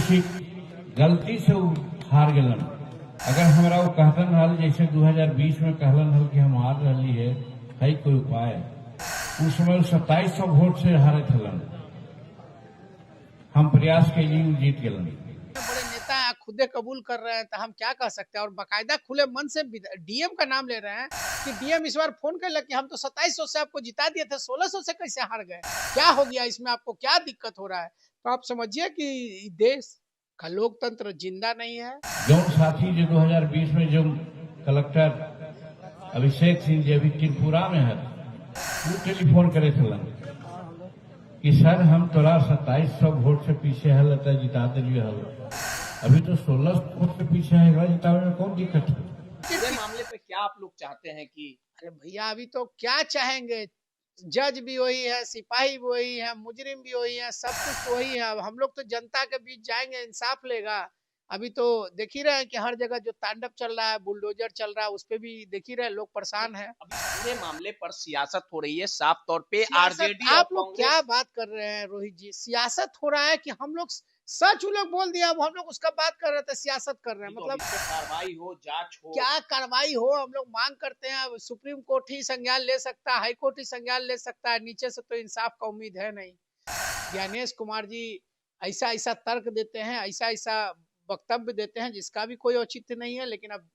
Seat गलती से हार गलन। अगर हमारा वो कहलन हल जैसे 2020 में कहलन हल कि हम हार रही है कोई उपाय, उस समय 2700 वोट से हारे थलन। हम प्रयास के लिए जीत गलन। बड़े नेता खुदे कबूल कर रहे हैं तो हम क्या कह सकते हैं, और बाकायदा खुले मन से डीएम का नाम ले रहे हैं कि डीएम इस बार फोन कर लगे, हम तो 2700 से आपको जिता दिए थे, 1600 से कैसे हार गए, क्या हो गया इसमें, आपको क्या दिक्कत हो रहा है। तो आप समझिए कि देश का लोकतंत्र जिंदा नहीं है। जो साथी जो 2020 में जो कलेक्टर अभिषेक सिंह जी अभी त्रिपुरा में है, वो टेलीफोन करे थलन कि सर हम तोरा 2700 वोट से पीछे है, लता जिता दिलिए हल, अभी तो 1600 वोट से पीछे है, जितावे में कौन दिक्कत है। पूरे मामले पे क्या आप लोग चाहते हैं कि? अरे भैया अभी तो क्या चाहेंगे, जज भी वही है, सिपाही भी वही है, मुजरिम भी वही है, सब कुछ वही है। अब हम लोग तो जनता के बीच जाएंगे, इंसाफ लेगा। अभी तो देख ही रहे हैं कि हर जगह जो तांडव चल रहा है, बुलडोजर चल रहा है, उस पे भी देख ही रहे हैं लोग परेशान है। अभी पूरे मामले पर सियासत हो रही है साफ तौर पे। आरजेडी और आप लोग क्या कांग्रेस, बात कर रहे हैं रोहित जी, सियासत हो रहा है कि हम लोग सच वो लोग बोल दिया, अब हम लोग उसका बात कर रहे थे, सियासत कर रहे हैं। तो मतलब इस पे कार्रवाई हो, जांच हो। क्या कार्रवाई हो, हम लोग मांग करते हैं। सुप्रीम कोर्ट ही संज्ञान ले सकता है, हाई कोर्ट ही संज्ञान ले सकता है, नीचे से तो इंसाफ का उम्मीद है नहीं। ज्ञानेश कुमार जी ऐसा ऐसा तर्क देते हैं, ऐसा ऐसा वक्तव्य देते हैं जिसका भी कोई औचित्य नहीं है। लेकिन अब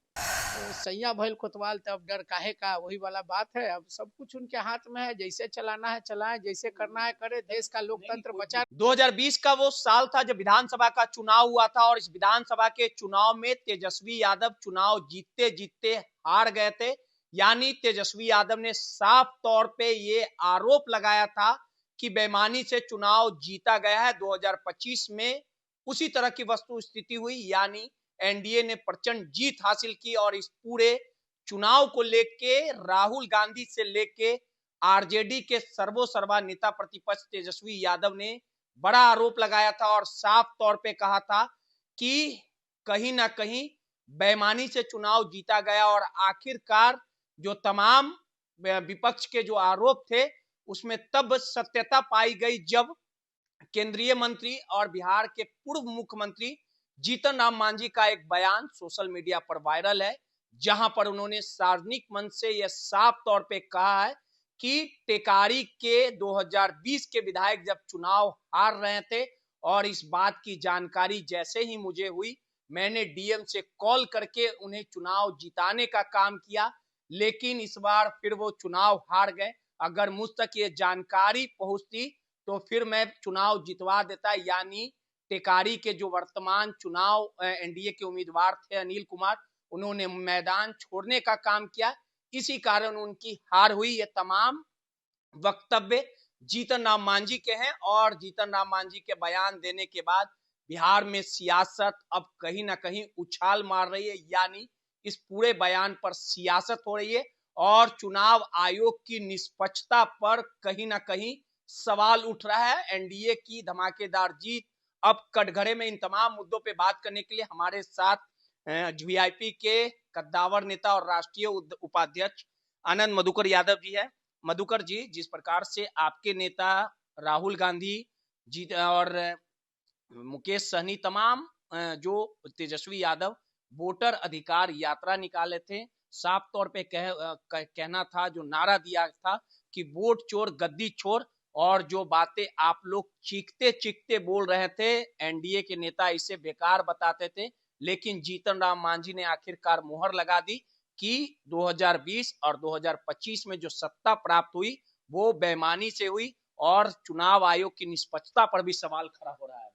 सैया भइल कोतवाल, तो अब डर काहे का, वही वाला बात है। अब सब कुछ उनके हाथ में है, जैसे चलाना है चलाएं, जैसे करना है करे, देश का लोकतंत्र बचा। 2020 का वो साल था जब विधानसभा का चुनाव हुआ था, और इस विधानसभा के चुनाव में तेजस्वी यादव चुनाव जीतते जीतते हार गए थे। यानी तेजस्वी यादव ने साफ तौर पे ये आरोप लगाया था कि बेईमानी से चुनाव जीता गया है। 2025 में उसी तरह की वस्तु स्थिति हुई, यानी एनडीए ने प्रचंड जीत हासिल की, और इस पूरे चुनाव को लेके राहुल गांधी से लेके आरजेडी के सर्वोसर्वा नेता प्रतिपक्ष तेजस्वी यादव ने बड़ा आरोप लगाया था और साफ तौर पे कहा था कि कहीं ना कहीं बेईमानी से चुनाव जीता गया। और आखिरकार जो तमाम विपक्ष के जो आरोप थे उसमें तब सत्यता पाई गई जब केंद्रीय मंत्री और बिहार के पूर्व मुख्यमंत्री जीतन राम मांझी का एक बयान सोशल मीडिया पर वायरल है, जहां पर उन्होंने सार्वजनिक मंच से यह साफ तौर पे कहा है कि टेकारी के 2020 के विधायक जब चुनाव हार रहे थे, और इस बात की जानकारी जैसे ही मुझे हुई, मैंने डीएम से कॉल करके उन्हें चुनाव जिताने का काम किया, लेकिन इस बार फिर वो चुनाव हार गए। अगर मुझ तक ये जानकारी पहुंचती तो फिर मैं चुनाव जितवा देता। यानी टेकारी के जो वर्तमान चुनाव एनडीए के उम्मीदवार थे अनिल कुमार, उन्होंने मैदान छोड़ने का काम किया, इसी कारण उनकी हार हुई। ये तमाम वक्तव्य जीतन राम मांझी के हैं, और जीतन राम मांझी के बयान देने के बाद बिहार में सियासत अब कहीं ना कहीं उछाल मार रही है। यानी इस पूरे बयान पर सियासत हो रही है, और चुनाव आयोग की निष्पक्षता पर कहीं ना कहीं सवाल उठ रहा है। एनडीए की धमाकेदार जीत। अब कटघरे में इन तमाम मुद्दों पे बात करने के लिए हमारे साथ वीआईपी के कद्दावर नेता और राष्ट्रीय उपाध्यक्ष आनंद मधुकर यादव जी है। मधुकर जी, जिस प्रकार से आपके नेता राहुल गांधी जी और मुकेश सहनी, तमाम जो तेजस्वी यादव वोटर अधिकार यात्रा निकाले थे, साफ तौर पे कहना था, जो नारा दिया था कि वोट चोर गद्दी छोर, और जो बातें आप लोग चीखते चीखते बोल रहे थे, एनडीए के नेता इसे बेकार बताते थे, लेकिन जीतन राम मांझी ने आखिरकार मुहर लगा दी कि 2020 और 2025 में जो सत्ता प्राप्त हुई वो बेईमानी से हुई, और चुनाव आयोग की निष्पक्षता पर भी सवाल खड़ा हो रहा है।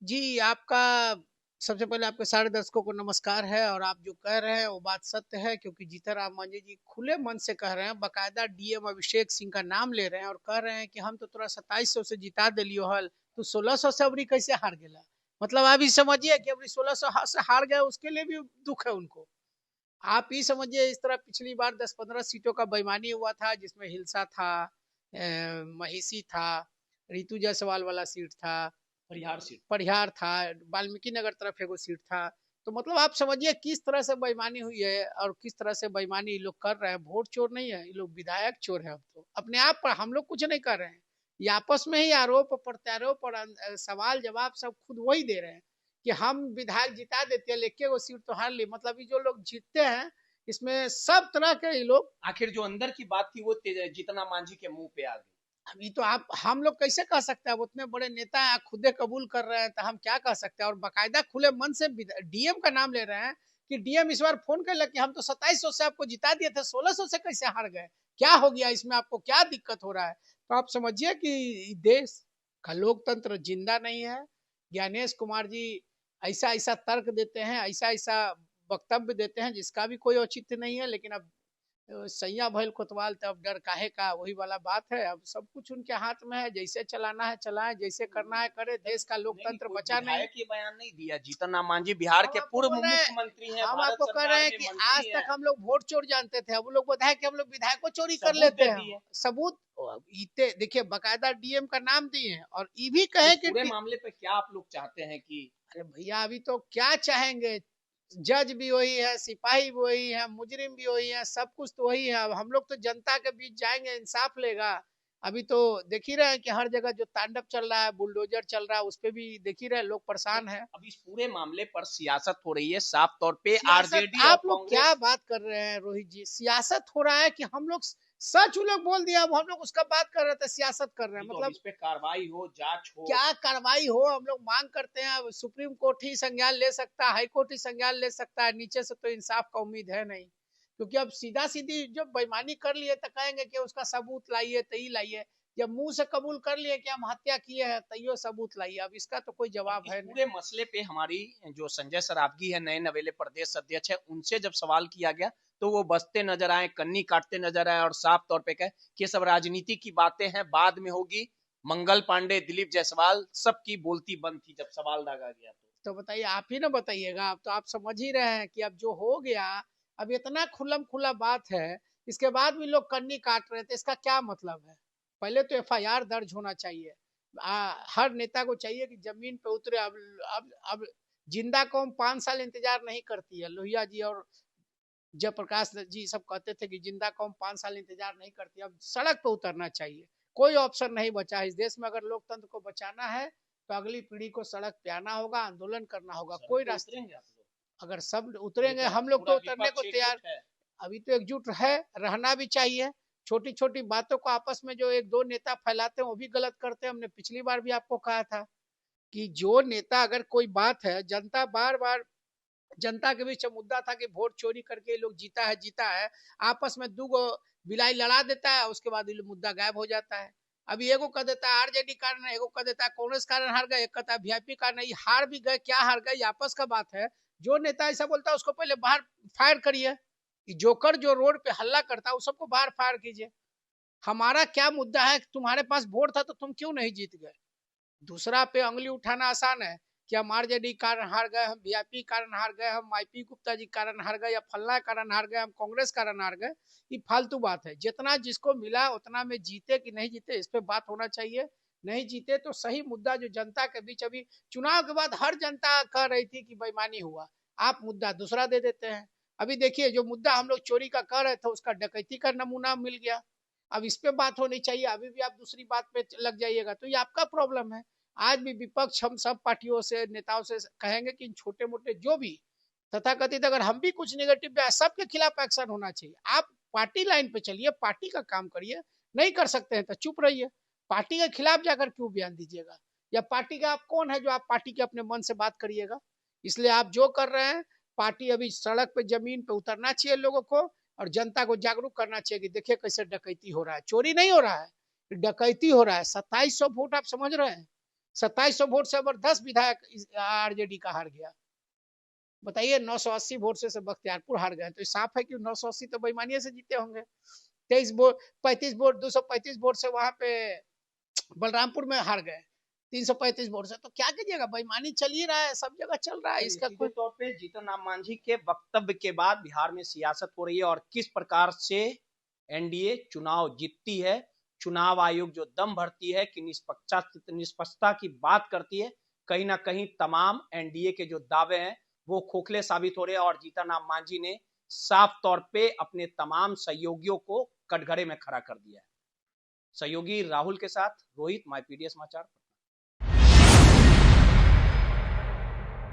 जी, आपका सबसे पहले आपके सारे दर्शकों को नमस्कार है। और आप जो कह रहे हैं वो बात सत्य है, क्योंकि जीतन राम मांझी जी खुले मन से कह रहे हैं, बकायदा डीएम अभिषेक सिंह का नाम ले रहे हैं और कह रहे हैं कि हम तो तुरा 2700 से जिता दिलियो हल, तो 1600 से अबरी कैसे हार गेला। मतलब आप ही समझिए कि अबरी 1600 से हार गए, उसके लिए भी दुख है उनको। आप ही समझिए, इस तरह पिछली बार 10-15 सीटों का बेईमानी हुआ था, जिसमें हिलसा था, महिषी था, रितु जायसवाल वाला सीट था, परिहार था, वाल्मीकि नगर तरफ एगो सीट था। तो मतलब आप समझिए किस तरह से बेईमानी हुई है, और किस तरह से बेईमानी ये लोग कर रहे हैं। वोट चोर नहीं है ये लोग, विधायक चोर है। अब तो अपने आप पर हम लोग कुछ नहीं कर रहे हैं, ये आपस में ही आरोप प्रत्यारोप और सवाल जवाब सब खुद वही दे रहे हैं कि हम विधायक जिता देते हैं, लेके वो सीट तो हार ली। मतलब ये जो लोग जीतते हैं इसमें सब तरह के ये लोग। आखिर जो अंदर की बात थी वो जीतन राम मांझी के मुंह पे आ गई। अभी तो आप हम लोग कैसे कह सकते हैं, वो उतने बड़े नेता हैं, खुदे कबूल कर रहे हैं, तो हम क्या कह सकते हैं। और बाकायदा खुले मन से डीएम का नाम ले रहे हैं कि डीएम इस बार फोन कर कि हम तो 2700 से आपको जिता दिए थे, 1600 से कैसे हार गए, क्या हो गया इसमें, आपको क्या दिक्कत हो रहा है। तो आप समझिए कि देश का लोकतंत्र जिंदा नहीं है। ज्ञानेश कुमार जी ऐसा ऐसा तर्क देते हैं, ऐसा ऐसा वक्तव्य देते हैं जिसका भी कोई औचित्य नहीं है। लेकिन अब सैया भइल कोतवाल, तब डर काहे का, वही वाला बात है। अब सब कुछ उनके हाथ में है, जैसे चलाना है चलाएं, जैसे करना है करे। देश का लोकतंत्र बचा नहीं। विधायक ये बयान नहीं दिया। जीतन राम मांझी बिहार के पूर्व मुख्यमंत्री हैं, हम भारत आपको कह रहे सरकार हैं में कि आज मंत्री तक हैं। हम लोग वोट चोर जानते थे, अब वो लोग बताए कि हम लोग विधायक को चोरी कर सबूत लेते दे हैं। दिए। सबूत इतने देखिए, बकायदा डीएम का नाम दिए हैं और ये भी इस कहे कि पूरे मामले पे क्या आप लोग चाहते हैं कि अरे भैया अभी तो क्या चाहेंगे, जज भी वही है, सिपाही भी वही है, मुजरिम भी वही है, सब कुछ तो वही है। अब हम लोग तो जनता के बीच जाएंगे, इंसाफ लेगा। अभी तो देख ही रहे हैं कि हर जगह जो तांडव चल रहा है, बुलडोजर चल रहा है, उस पे भी देख ही रहे हैं, लोग परेशान है। अब इस पूरे मामले पर सियासत हो रही है साफ तौर पे। सियासत आरजेडी और आप लोग क्या कांग्रेस बात कर रहे हैं रोहित जी, सियासत हो रहा है कि हम लोग सच वो लोग बोल दिया, अब हम लोग उसका बात कर रहे थे, सियासत कर रहे हैं। तो अब मतलब इस पे कार्रवाई हो, जांच हो। क्या कार्रवाई हो, हम लोग मांग करते हैं। अब सुप्रीम कोर्ट ही संज्ञान ले सकता है, हाई कोर्ट ही संज्ञान ले सकता है, नीचे से तो इंसाफ का उम्मीद है नहीं। क्योंकि अब सीधा सीधी जब बेईमानी कर लिए तो कहेंगे कि उसका सबूत लाइए, तई लाइए। जब मुंह से कबूल कर लिए कि हम हत्या किए हैं, तैयो सबूत लाइए। अब इसका तो कोई अब जवाब इस है नहीं। पूरे मसले पे हमारी जो संजय सरावगी है, नए नवेले प्रदेश अध्यक्ष है, उनसे जब सवाल किया गया तो वो बसते नजर आए, कन्नी काटते नजर आए और साफ तौर पे कहे कि सब राजनीति की बातें हैं, बाद में होगी। मंगल पांडे, दिलीप जायसवाल सबकी बोलती बंद थी जब सवाल दागा गया। तो बताइए, आप ही ना बताइएगा। अब तो आप समझ ही रहे हैं कि अब जो हो गया, अब इतना खुल्लम खुला बात है, इसके बाद भी लोग कन्नी काट रहे थे, इसका क्या मतलब है। पहले तो एफआईआर दर्ज होना चाहिए। हर नेता को चाहिए कि जमीन पे उतरे। अब जिंदा कौम 5 साल इंतजार नहीं करती है। लोहिया जी और जयप्रकाश जी सब कहते थे कि जिंदा कौम 5 साल इंतजार नहीं करती। अब सड़क पे उतरना चाहिए, कोई ऑप्शन नहीं बचा है इस देश में। अगर लोकतंत्र को बचाना है तो अगली पीढ़ी को सड़क पे आना होगा, आंदोलन करना होगा। कोई रास्ता, उतरेंगे आप लोग? अगर सब उतरेंगे, हम लोग तो उतरने को तैयार। है। अभी तो एकजुट है, रहना भी चाहिए। छोटी छोटी बातों को आपस में जो एक दो नेता फैलाते हैं वो भी गलत करते हैं। हमने पिछली बार भी आपको कहा था कि जो नेता, अगर कोई बात है, जनता बार बार, जनता के बीच मुद्दा था कि वोट चोरी करके लोग जीता है, जीता है। आपस में दो गो बिलाई लड़ा देता है, उसके बाद ये मुद्दा गायब हो जाता है। अभी एगो कह देता है आरजेडी कारण, एगो कह देता है कांग्रेस कारण हार गए, एक कहता है वीआईपी कारण। ये हार भी गए, क्या हार गए, आपस का बात है। जो नेता ऐसा बोलता है उसको पहले बाहर फायर करिए। जोकर जो रोड पे हल्ला करता है, उस सबको बाहर फायर कीजिए। हमारा क्या मुद्दा है, तुम्हारे पास वोट था तो तुम क्यों नहीं जीत गए। दूसरा पे अंगली उठाना आसान है कि हम आरजेडी कारण हार गए, हम वीआईपी कारण हार गए, हम आईपी गुप्ता जी कारण हार गए, या फल्ला कारण हार गए, हम कांग्रेस कारण हार गए। ये फालतू बात है। जितना जिसको मिला उतना में जीते कि नहीं जीते, इस पे बात होना चाहिए। नहीं जीते तो सही मुद्दा जो जनता के बीच, अभी चुनाव के बाद हर जनता कह रही थी कि बेईमानी हुआ, आप मुद्दा दूसरा दे देते हैं। अभी देखिए, जो मुद्दा हम लोग चोरी का कह रहे थे, उसका डकैती का नमूना मिल गया। अब इस पे बात होनी चाहिए, अभी भी आप दूसरी बात पे लग जाइएगा तो ये आपका प्रॉब्लम है। आज भी विपक्ष हम सब पार्टियों से, नेताओं से कहेंगे कि छोटे मोटे जो भी तथाकथित, अगर हम भी कुछ निगेटिव, सबके खिलाफ एक्शन होना चाहिए। आप पार्टी लाइन पे चलिए, पार्टी का काम करिए। नहीं कर सकते हैं तो चुप रहिए। पार्टी के खिलाफ जाकर क्यों बयान दीजिएगा, या पार्टी का आप कौन है जो आप पार्टी के अपने मन से बात करिएगा। इसलिए आप जो कर रहे हैं, पार्टी अभी सड़क पे, जमीन पे उतरना चाहिए लोगों को, और जनता को जागरूक करना चाहिए कि देखिए कैसे डकैती हो रहा है। चोरी नहीं हो रहा है, डकैती हो रहा है। 2700 वोट आप समझ रहे हैं, 2700 वोट से अगर 10 विधायक आरजेडी का हार गया। बताइए, 980 वोट से बख्तियारपुर हार गए, तो साफ है कि 980 तो बेईमानी से जीते होंगे। 23 वोट, 35 वोट, 235 वोट से वहां पे बलरामपुर में हार गए, 335 वोट से। तो क्या कीजिएगा, बेईमानी चल ही रहा है, सब जगह चल रहा है। इसका सीधे तौर पे जीतन राम मांझी के वक्तव्य के बाद बिहार में सियासत हो रही है और किस प्रकार से एनडीए चुनाव जीतती है। चुनाव आयोग जो दम भरती है कि निष्पक्षता की बात करती है, कहीं ना कहीं तमाम एनडीए के जो दावे हैं वो खोखले साबित हो रहे हैं और जीतन राम मांझी ने साफ तौर पे अपने तमाम सहयोगियों को कटघरे में खड़ा कर दिया है। सहयोगी राहुल के साथ रोहित, माई पीडीएस समाचार।